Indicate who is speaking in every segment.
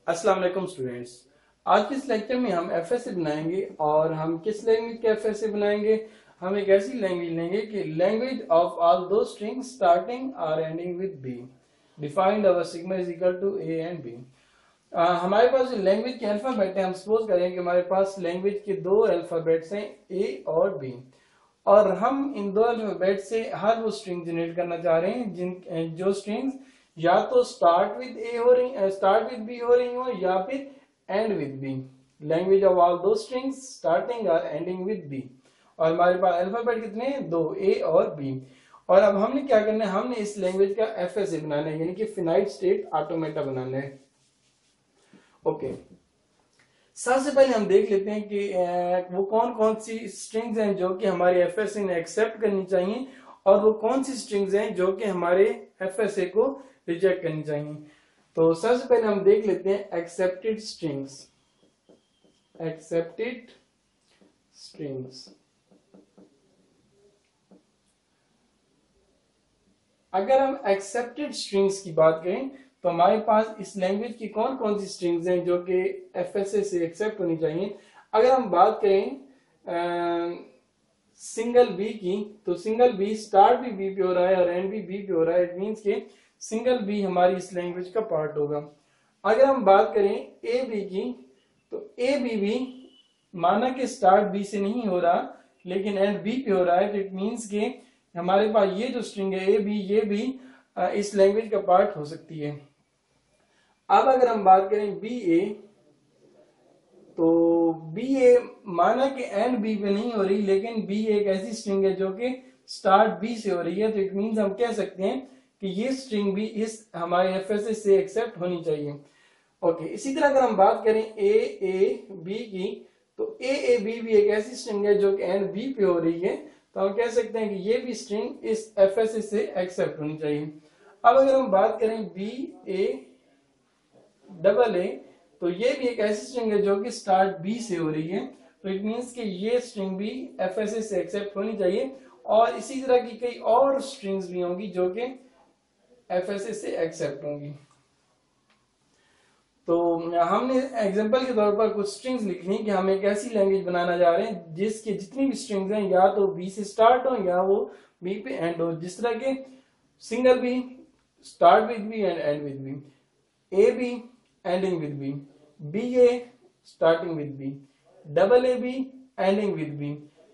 Speaker 1: अस्सलाम वालेकुम स्टूडेंट्स। आज के इस लेक्चर में हम एफएसए बनाएंगे और हम किस लैंग्वेज के एफएसए बनाएंगे। हम एक ऐसी लैंग्वेज लेंगे कि लैंग्वेज ऑफ ऑल दो स्ट्रिंग्स स्टार्टिंग और ending with B defined our sigma is equal to A and B. हमारे पास जो लैंग्वेज के अल्फाबेट है, हम सपोज करें कि हमारे पास लैंग्वेज के दो अल्फाबेट्स हैं ए और बी, और हम इन दो अल्फाबेट से हर वो स्ट्रिंग जनरेट करना चाह रहे हैं जिन जो स्ट्रिंग्स या तो स्टार्ट विद ए हो रही, स्टार्ट विद बी हो रही हो, या फिर end with B. Language of all दो स्ट्रिंग्स स्टार्टिंग और एंडिंग विद बी। और हमारे पास अल्फाबेट कितने हैं? दो, ए और बी। और अब हमने क्या करना है, हमने इस लैंग्वेज का एफएसए बनाना है, यानी कि फिनाइट स्टेट ऑटोमेटा बनाना है। ओके, सबसे पहले हम देख लेते हैं कि वो कौन कौन सी स्ट्रिंग्स हैं जो कि हमारे एफएसए ने एक्सेप्ट करनी चाहिए, और वो कौन सी स्ट्रिंग्स हैं जो कि हमारे एफएसए को रिजेक्ट करनी चाहिए। तो सबसे पहले हम देख लेते हैं एक्सेप्टेड स्ट्रिंग्स। एक्सेप्टेड स्ट्रिंग्स, अगर हम एक्सेप्टेड स्ट्रिंग्स की बात करें तो हमारे पास इस लैंग्वेज की कौन कौन सी स्ट्रिंग्स हैं जो कि एफएसए से एक्सेप्ट होनी चाहिए। अगर हम बात करें सिंगल बी की, तो सिंगल बी स्टार्ट भी बी पे हो रहा है और एंड भी बी पे हो रहा है। इट मींस के सिंगल बी हमारी इस लैंग्वेज का पार्ट होगा। अगर हम बात करें ए बी की, तो ए बी भी माना कि स्टार्ट बी से नहीं हो रहा लेकिन एंड बी पे हो रहा है, तो इट मींस के हमारे पास ये जो स्ट्रिंग है ए बी, ये भी इस लैंग्वेज का पार्ट हो सकती है। अब अगर हम बात करें बी ए, तो बी ए माना कि एंड बी पे नहीं हो रही, लेकिन बी एक ऐसी स्ट्रिंग है जो कि स्टार्ट बी से हो रही है, तो इट मींस हम कह सकते हैं कि ये स्ट्रिंग भी इस हमारे एफएसए से एक्सेप्ट होनी चाहिए। ओके, इसी तरह अगर हम बात करें ए बी की, तो ए बी भी एक ऐसी स्ट्रिंग है जो कि एंड बी पे हो रही है, तो हम कह सकते हैं कि ये भी स्ट्रिंग इस एफएसए से एक्सेप्ट होनी चाहिए। अब अगर हम बात करें बी ए डबल ए, तो ये भी एक ऐसी स्ट्रिंग है जो कि स्टार्ट बी से हो रही है, तो इट मींस कि ये स्ट्रिंग भी एफएसए से एक्सेप्ट होनी चाहिए। और इसी तरह की कई और स्ट्रिंग्स भी होंगी जो कि एफएसए से एक्सेप्ट होंगी। तो हमने एग्जांपल के तौर पर कुछ स्ट्रिंग्स लिखनी कि हम एक ऐसी लैंग्वेज बनाना जा रहे हैं जिसकी जितनी भी स्ट्रिंग्स हैं या तो बी से स्टार्ट हो या वो बी पे एंड हो। जिस तरह के single B start with B and end with B, A B ending with B, BA starting with B, double A B ending with B,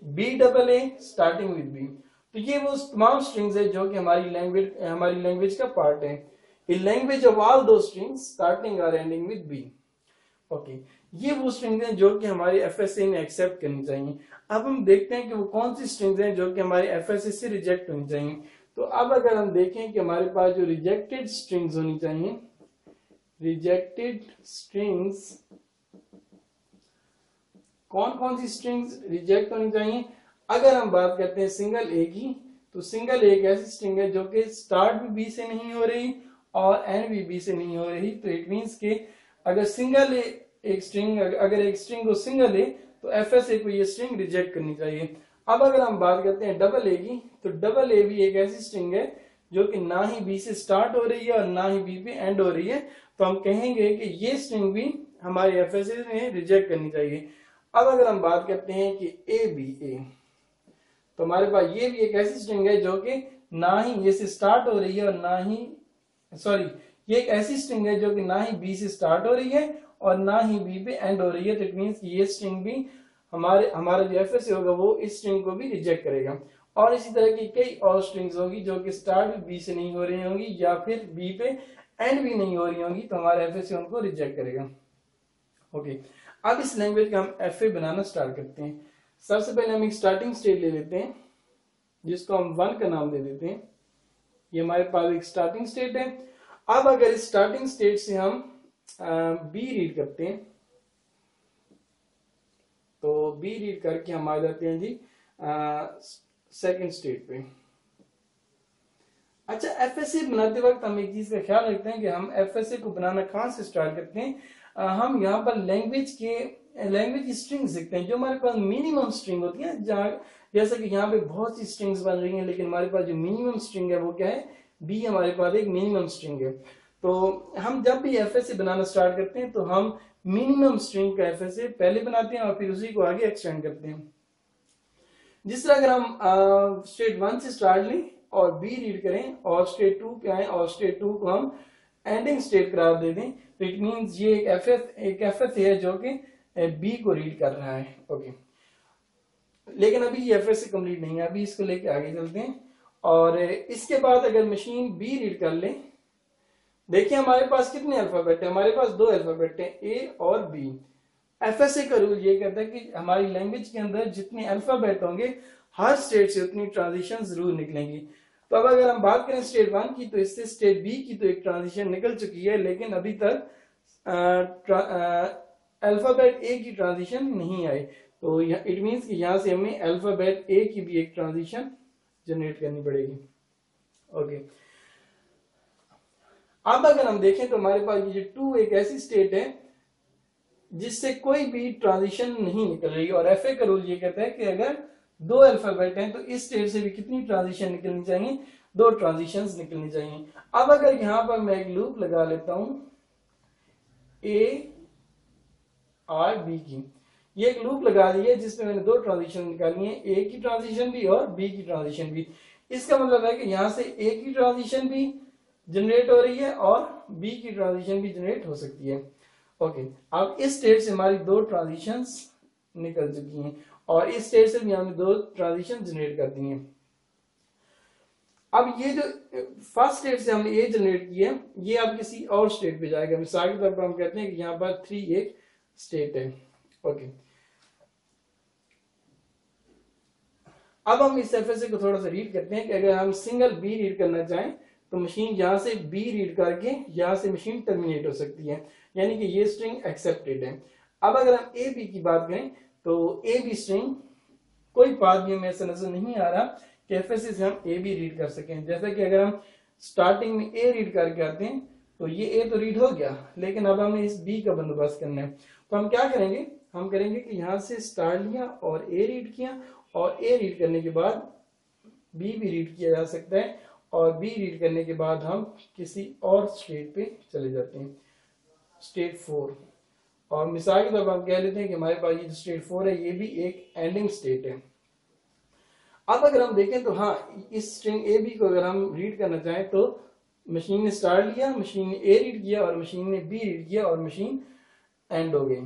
Speaker 1: B double A starting with B। तो ये वो तमाम strings है जो कि हमारी language का part है। ए लैंग्वेज ऑफ ऑल दो स्ट्रिंग्स स्टार्टिंग और एंडिंग विद B। ओके, ये वो स्ट्रिंग्स हैं जो कि हमारे एफएसए ने एक्सेप्ट करनी चाहिए। अब हम देखते हैं कि वो कौन सी स्ट्रिंग्स हैं जो कि हमारे एफएसए से रिजेक्ट होनी चाहिए। तो अब अगर हम देखें कि हमारे पास जो रिजेक्टेड स्ट्रिंग्स होनी चाहिए, रिजेक्टेड स्ट्रिंग्स, कौन कौन सी स्ट्रिंग्स रिजेक्ट होनी चाहिए। अगर हम बात करते हैं सिंगल ए की, तो सिंगल ए एक ऐसी स्ट्रिंग है जो कि स्टार्ट भी बी से नहीं हो रही और एंड भी बी से नहीं हो रही, तो इट मींस के अगर सिंगल ए एक स्ट्रिंग, अगर एक स्ट्रिंग को सिंगल ए, तो एफएसए को ये स्ट्रिंग रिजेक्ट करनी चाहिए। अब अगर हम बात करते हैं डबल ए की, तो डबल ए भी एक ऐसी स्ट्रिंग है जो कि ना ही बी से स्टार्ट हो रही है और ना ही बी पे एंड हो रही है, तो हम कहेंगे कि ये स्ट्रिंग भी हमारे एफएसए में रिजेक्ट करनी चाहिए। अब अगर हम बात करते हैं कि ए बी ए, तो हमारे पास ये भी एक ऐसी स्ट्रिंग है जो कि ना ही ये से स्टार्ट हो रही है और ना ही ये एक ऐसी स्ट्रिंग है जो कि ना ही बी से स्टार्ट हो रही है और ना ही बी पे एंड हो रही है, तो इट मींस कि ये स्ट्रिंग भी हमारा जो एफएसए होगा वो इस स्ट्रिंग को भी रिजेक्ट करेगा। और इसी तरह की कई और स्ट्रिंग्स होगी जो कि स्टार्ट बी से नहीं हो रही होंगी या फिर बी पे एंड भी नहीं हो रही होंगी, तो हमारा एफएसए उनको रिजेक्ट करेगा। ओके, अब इस लैंग्वेज का हम एफए बनाना स्टार्ट करते हैं। सबसे पहले हम एक स्टार्टिंग स्टेट ले लेते हैं जिसको हम 1 का नाम दे देते हैं। ये हमारे पास एक स्टार्टिंग स्टेट है। अब अगर इस स्टार्टिंग स्टेट से हम बी रीड करते हैं, तो बी रीड करके हम आ जाते हैं जी सेकंड स्टेट पे। अच्छा, एफएसए बनाते वक्त हम एक चीज का ख्याल रखते हैं कि हम एफएसए को बनाना कहां से स्टार्ट करते हैं। हम यहाँ पर लैंग्वेज की स्ट्रिंग सीखते हैं जो हमारे पास मिनिमम स्ट्रिंग होती है, जहां जैसे कि यहाँ पे बहुत सी स्ट्रिंग्स बन रही हैं, लेकिन हमारे पास जो मिनिमम स्ट्रिंग है वो क्या है, बी हमारे पास एक मिनिमम स्ट्रिंग है। तो हम जब भी एफएसए बनाना स्टार्ट करते हैं तो हम मिनिमम स्ट्रिंग का एफएसए पहले बनाते हैं और फिर उसी को आगे एक्सटेंड करते हैं। जिस तरह अगर हम स्टेट 1 से स्टार्ट लें और बी रीड करें और स्टेट 2 पे आए और स्टेट 2 को हम एंडिंग स्टेट करार दे दें, तो इट मींस ये एक एफएसए है जो कि बी को रीड कर रहा है। ओके, लेकिन अभी ये एफएसए कंप्लीट नहीं है, अभी इसको लेके आगे चलते हैं। और इसके बाद अगर मशीन बी रीड कर ले, देखिए हमारे पास कितने अल्फाबेट है, हमारे पास 2 अल्फाबेट है, ए और बी। एफएसए का रूल ये कहता है कि हमारी लैंग्वेज के अंदर जितने अल्फाबेट होंगे हर स्टेट से उतनी ट्रांजिशन जरूर निकलेंगी। तो अब अगर हम बात करें स्टेट 1 की, तो इससे स्टेट बी की तो एक ट्रांजिशन निकल चुकी है, लेकिन अभी तक अल्फाबेट ए की ट्रांजिशन नहीं आई। तो इट मींस कि यहां से हमें अल्फाबेट ए की भी एक ट्रांजिशन जनरेट करनी पड़ेगी। ओके, अब अगर हम देखें तो हमारे पास ये 2 एक ऐसी स्टेट है जिससे कोई भी ट्रांजिशन नहीं निकल रही, और एफए का रूल ये कहता है कि अगर 2 अल्फाबेट हैं तो इस स्टेट से भी कितनी ट्रांजिशन निकलनी चाहिए, 2 ट्रांजिशंस निकलनी चाहिए। अब अगर यहां पर मैं एक लूप लगा लेता हूं ए आर बी की, ये एक लूप लगा दी है जिसमें मैंने 2 ट्रांजिशन निकाली है, ए की ट्रांजिशन भी और बी की ट्रांजिशन भी। इसका मतलब है कि यहां से ए की ट्रांजिशन भी जनरेट हो रही है और बी की ट्रांजिशन भी जनरेट हो सकती है। ओके, अब इस स्टेट से हमारी 2 ट्रांजिशंस निकल चुकी हैं और इस स्टेट से भी हमने 2 ट्रांजिशन जनरेट कर दी हैं। अब ये जो फर्स्ट स्टेट से हमने ए जनरेट की है, ये अब किसी और स्टेट पे जाएगा। मिसाल के तौर पर हम कहते हैं कि यहाँ पर 3 एक स्टेट है। ओके, अब हम इस एफएसए को थोड़ा सा रीड करते हैं कि अगर हम सिंगल बी रीड करना चाहें तो मशीन यहां से बी रीड करके यहां से मशीन टर्मिनेट हो सकती है, यानी कि ये स्ट्रिंग एक्सेप्टेड है। अब अगर हम ए बी की बात करें तो ए बी स्ट्रिंग कोई पाथ भी हमें ऐसा नजर नहीं आ रहा कि एफएसए से हम ए बी रीड कर सकें। जैसा कि अगर हम स्टार्टिंग में ए रीड करके आते हैं तो ये ए तो रीड हो गया, लेकिन अब हमें इस बी का बंदोबस्त करना है। तो हम क्या करेंगे, हम करेंगे कि यहां से स्टार्ट लिया और ए रीड किया, और ए रीड करने के बाद बी भी रीड किया जा सकता है, और बी रीड करने के बाद हम किसी और स्टेट पे चले जाते हैं, स्टेट 4। और मिसाल के तौर पर हम कह लेते हैं कि हमारे पास ये जो स्टेट 4 है ये भी एक एंडिंग स्टेट है। अब अगर हम देखें तो हाँ, इस स्ट्रिंग ए बी को अगर हम रीड करना चाहें तो मशीन ने स्टार्ट लिया, मशीन ने ए रीड किया और मशीन ने बी रीड किया और मशीन एंड हो गई।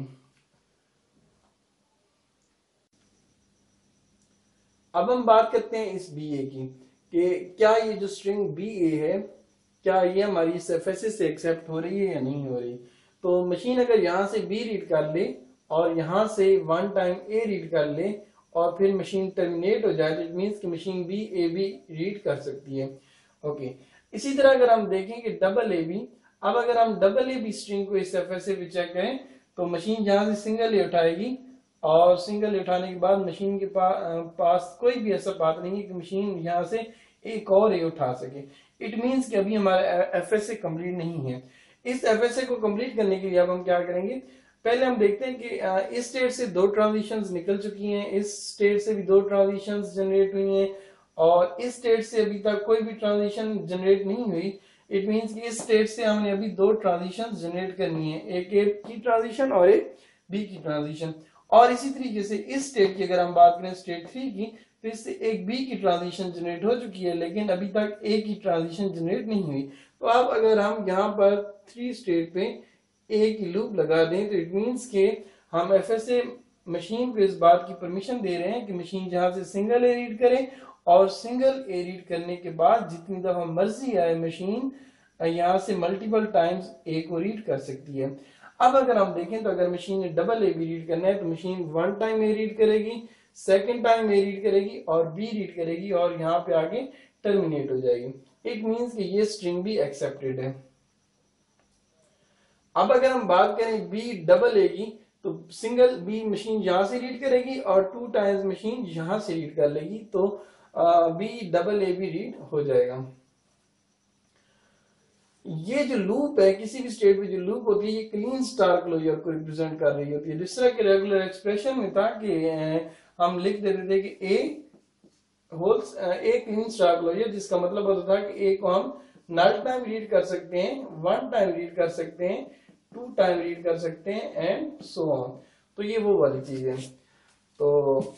Speaker 1: अब हम बात करते हैं इस बी ए की कि क्या ये जो स्ट्रिंग बी ए है, क्या ये हमारी इस एफएसए से एक्सेप्ट हो रही है या नहीं हो रही। तो मशीन अगर यहां से बी रीड कर ले और यहां से 1 टाइम ए रीड कर ले और फिर मशीन टर्मिनेट हो जाए, तो इट मींस कि machine B A B read कर सकती है। ओके, इसी तरह अगर हम देखें कि डबल ए बी, अब अगर हम डबल ए बी स्ट्रिंग को इस एफएसए पे चेक करें तो मशीन यहां से सिंगल ए उठाएगी और सिंगल ए उठाने के बाद मशीन के पास कोई भी ऐसा बात नहीं है कि मशीन यहां से एक और ए उठा सके। इट मींस कि अभी हमारा एफएसए कंप्लीट नहीं है। इस एफएसए को कंप्लीट करने के लिए अब हम क्या करेंगे, पहले हम देखते हैं कि इस स्टेट से 2 ट्रांजिशंस निकल चुकी हैं, इस स्टेट से भी 2 ट्रांजिशंस जनरेट हुई हैं और इस स्टेट से अभी तक कोई भी ट्रांजिशन जनरेट नहीं हुई। इट मींस कि इस स्टेट से हमने अभी 2 ट्रांजिशंस जनरेट करनी है, एक ए की ट्रांजिशन और एक बी की ट्रांजिशन। और इसी तरीके से इस स्टेट की अगर हम बात करें स्टेट 3 की, तो इससे एक बी की ट्रांजिशन जनरेट हो चुकी है, लेकिन अभी तक ए की ट्रांजिशन जनरेट नहीं हुई। तो अब अगर हम यहाँ पर 3 स्टेट पे ए की लूप लगा दें तो इट मींस के हम एफएसए मशीन को इस बात की परमिशन दे रहे हैं कि मशीन जहां से सिंगल ए रीड करे और सिंगल ए रीड करने के बाद जितनी दफा मर्जी आए मशीन यहाँ से मल्टीपल टाइम्स ए को रीड कर सकती है। अब अगर हम देखें तो अगर मशीन ने डबल ए बी रीड करना है तो मशीन 1 टाइम ए रीड करेगी, 2nd टाइम ए रीड करेगी और बी रीड करेगी और यहाँ पे आगे टर्मिनेट हो जाएगी। इट मींस कि ये स्ट्रिंग भी एक्सेप्टेड है। अब अगर हम बात करें बी डबल ए की, तो सिंगल बी मशीन यहां से रीड करेगी और 2 टाइम्स मशीन यहां से रीड कर लेगी, तो बी डबल ए भी रीड हो जाएगा। ये जो लूप है, किसी भी स्टेट में जो लूप होती है, ये क्लीन स्टार क्लोजर को रिप्रेजेंट कर रही होती है। जिस तरह के रेगुलर एक्सप्रेशन में था कि हम लिख देते थे कि ए क्लीन स्टार क्लोजर, जिसका मतलब होता था कि ए को हम null टाइम रीड कर सकते हैं, 1 टाइम रीड कर सकते हैं, 2 टाइम रीड कर सकते हैं एंड सो ऑन। तो ये वो वाली चीज है। तो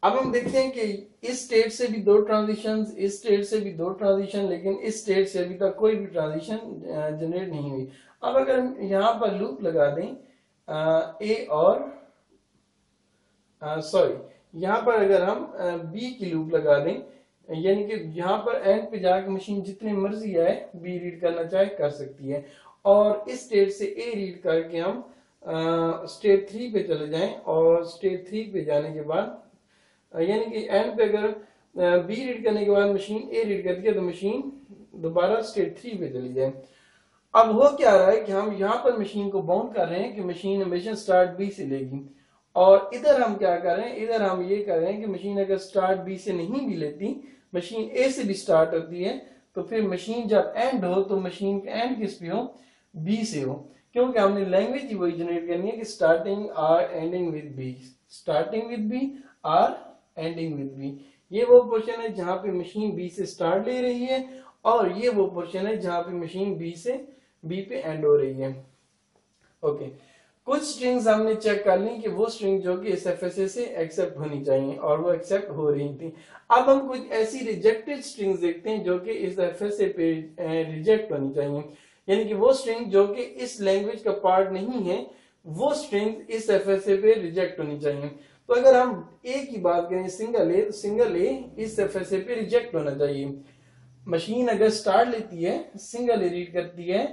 Speaker 1: अब हम देखते हैं कि इस स्टेट से भी 2 ट्रांजिशन, इस स्टेट से भी 2 ट्रांजिशन, लेकिन इस स्टेट से अभी तक कोई भी ट्रांजिशन जनरेट नहीं हुई। अब अगर हम यहां पर लूप लगा दें ए और सॉरी यहां पर अगर हम बी की लूप लगा दें, यानी कि यहां पर एंड पे जाकर मशीन जितनी मर्जी आए बी रीड करना चाहे कर सकती है, और इस स्टेट से ए रीड करके हम स्टेट 3 पे चले जाएं, और स्टेट 3 पे जाने के बाद यानी कि एंड पे अगर बी रीड करने के बाद मशीन ए रीड करती है तो मशीन दोबारा स्टेट 3 पे चली जाए। अब हो क्या रहा है कि हम यहाँ पर मशीन को बाउंड कर रहे हैं कि मशीन हमेशा स्टार्ट बी से लेगी, और इधर हम क्या कर रहे हैं, इधर हम ये कर रहे हैं कि मशीन अगर स्टार्ट बी से नहीं भी लेती, मशीन ए से भी स्टार्ट होती है, तो फिर मशीन जब एंड हो तो मशीन का एंड किस पे हो, बी से हो, क्योंकि हमने लैंग्वेज ही वही जनरेट करनी है कि starting or ending with B, starting with B or ending with B. ये वो पोर्शन है जहां पे मशीन बी से स्टार्ट ले रही है, और ये वो पोर्शन है जहां पे मशीन बी से बी पे एंड हो रही है। ओके, कुछ स्ट्रिंग्स हमने चेक कर ली कि वो स्ट्रिंग जो कि इस एफएसए से एक्सेप्ट होनी चाहिए, और वो एक्सेप्ट हो रही थी। अब हम कुछ ऐसी रिजेक्टेड स्ट्रिंग्स देखते हैं जो कि इस एफएसए पे रिजेक्ट होनी चाहिए, यानी कि वो स्ट्रिंग जो कि इस लैंग्वेज का पार्ट नहीं है, वो स्ट्रिंग इस एफएसए पे रिजेक्ट होनी चाहिए। तो अगर हम ए की बात करें, सिंगल ए, तो सिंगल ए इस एफएसए पे रिजेक्ट होना चाहिए। मशीन अगर स्टार्ट लेती है, सिंगल ए रीड करती है,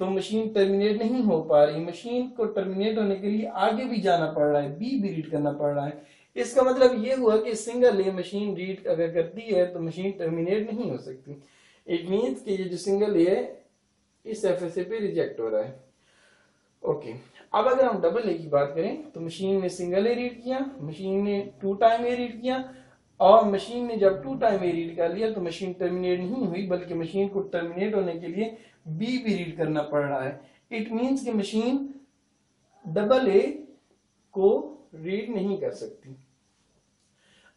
Speaker 1: तो मशीन टर्मिनेट नहीं हो पा रही, मशीन को टर्मिनेट होने के लिए आगे भी जाना पड़ रहा है, बी भी रीड करना पड़ रहा है। इसका मतलब ये हुआ कि सिंगल ए मशीन रीड अगर करती है तो मशीन टर्मिनेट नहीं हो सकती। इट मींस कि ये जो सिंगल ए है इस एफएसए पे रिजेक्ट हो रहा है। ओके, अब अगर हम डबल ए की बात करें तो मशीन ने सिंगल ए रीड किया, मशीन ने 2 टाइम ए रीड किया, और मशीन ने जब 2 टाइम ए रीड कर लिया तो मशीन टर्मिनेट नहीं हुई, बल्कि मशीन को टर्मिनेट होने के लिए बी भी रीड करना पड़ रहा है। इट मींस कि मशीन डबल ए को रीड नहीं कर सकती।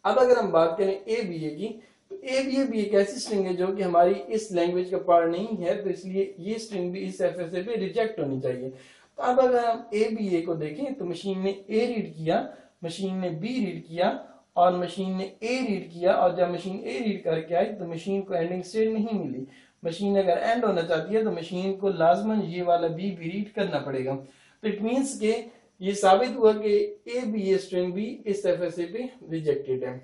Speaker 1: अब अगर हम बात करें ए बी ए की, तो ए बी ए भी एक ऐसी स्ट्रिंग है जो कि हमारी इस लैंग्वेज का पार्ट नहीं है, तो इसलिए ये स्ट्रिंग भी इस एफएसए पे रिजेक्ट होनी चाहिए। तो अब अगर हम ए बी ए को देखें तो मशीन ने ए रीड किया, मशीन ने बी रीड किया, और मशीन ने ए रीड किया, और जब मशीन ए रीड करके आई तो मशीन को एंडिंग स्टेट नहीं मिली। मशीन अगर एंड होना चाहती है तो मशीन को लाजमन ये वाला बी भी रीड करना पड़ेगा। तो इट मींस के ये साबित हुआ कि ए बी ए स्ट्रिंग भी इस एफएसए पे रिजेक्टेड है।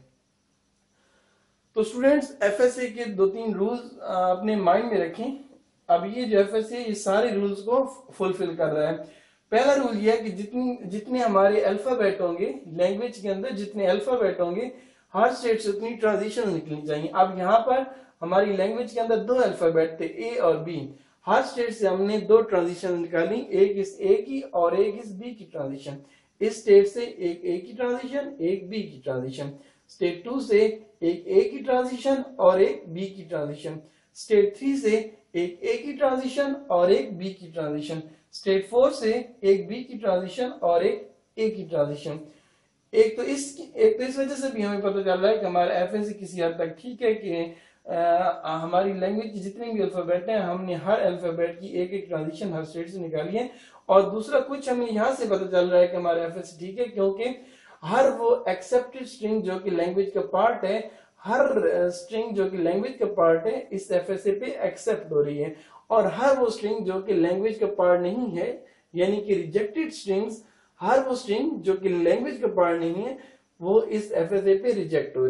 Speaker 1: तो स्टूडेंट्स, एफएसए के 2-3 रूल्स अपने माइंड में रखें। अब ये जो एफएसए ये सारे रूल्स को फुलफिल कर रहा है। पहला रूल ये है कि जितने हमारे अल्फाबेट होंगे लैंग्वेज के अंदर, जितने अल्फाबेट होंगे हर स्टेट से उतनी ट्रांजिशन निकलनी चाहिए। अब यहाँ पर हमारी लैंग्वेज के अंदर 2 अल्फाबेट थे, ए और बी, हर स्टेट से हमने 2 ट्रांजिशन निकाली, एक इस ए की और एक इस बी की ट्रांजिशन। इस स्टेट से एक ए की ट्रांजिशन, एक बी की ट्रांजिशन। स्टेट 2 से एक ए की ट्रांजिशन और एक बी की ट्रांजिशन। स्टेट 3 से एक ए की ट्रांजिशन और एक बी की ट्रांजिशन। स्टेट 4 से एक बी की ट्रांजिशन और एक ए की ट्रांजिशन। एक तो इस वजह से भी हमें पता चल रहा है कि हमारा एफएसए किसी हद तक ठीक है कि हमारी लैंग्वेज की जितने भी अल्फाबेट हैं हमने हर अल्फाबेट की एक एक ट्रांजिशन हर स्टेट से निकाली है। और दूसरा कुछ हमें यहाँ से पता चल रहा है कि हमारा एफएसए ठीक है, क्योंकि हर वो एक्सेप्टेड स्ट्रिंग जो कि लैंग्वेज का पार्ट है, हर स्ट्रिंग जो कि लैंग्वेज का पार्ट है इस एफएसए पे एक्सेप्ट हो रही है, और हर वो स्ट्रिंग जो कि लैंग्वेज का पार्ट नहीं है, यानी कि रिजेक्टेड स्ट्रिंग्स, हर वो स्ट्रिंग जो कि लैंग्वेज का पार्ट नहीं है वो इस एफएसए पे रिजेक्ट हो रही है।